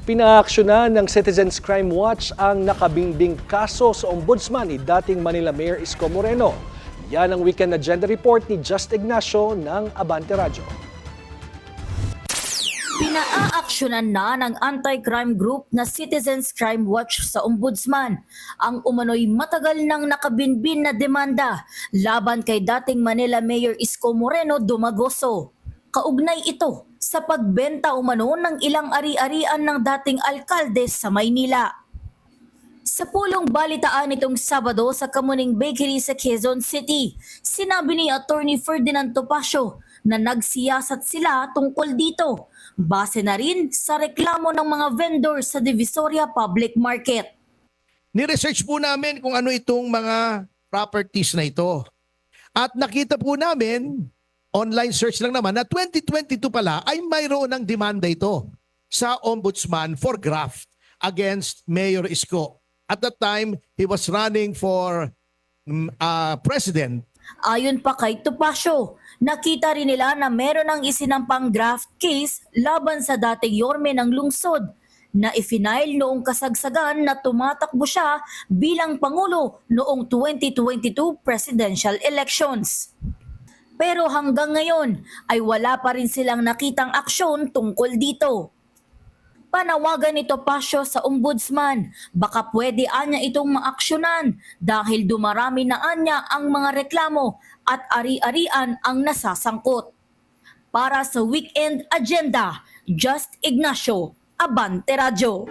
Pinaaksyonan ng Citizens Crime Watch ang nakabingbing kaso sa ombudsman ni dating Manila Mayor Isko Moreno. Yan ang weekend agenda report ni Just Ignacio ng Abante Radyo. Pinaaksyonan na ng anti-crime group na Citizens Crime Watch sa ombudsman ang umano'y matagal nang nakabinbin na demanda laban kay dating Manila Mayor Isko Moreno Dumagoso. Kaugnay ito sa pagbenta umano ng ilang ari-arian ng dating alkalde sa Maynila. Sa pulong balitaan nitong Sabado sa Kamuning Bakery sa Quezon City, sinabi ni Attorney Ferdinand Topacio na nagsiyasat sila tungkol dito, base na rin sa reklamo ng mga vendor sa Divisoria Public Market. Ni-research po namin kung ano itong mga properties na ito. At nakita po namin, online search lang naman, na 2022 pala ay mayroon ng demanda ito sa ombudsman for graft against Mayor Isko. At that time, he was running for president. Ayon pa kay Topacio, nakita rin nila na meron ng isinampang graft case laban sa dating yorme ng lungsod na ifinail noong kasagsagan na tumatakbo siya bilang Pangulo noong 2022 presidential elections. Pero hanggang ngayon ay wala pa rin silang nakitang aksyon tungkol dito. Panawagan ni Topacio sa ombudsman, baka pwede anya itong maaksyonan dahil dumarami na anya ang mga reklamo at ari-arian ang nasasangkot. Para sa weekend agenda, Just Ignacio, Abante Radyo.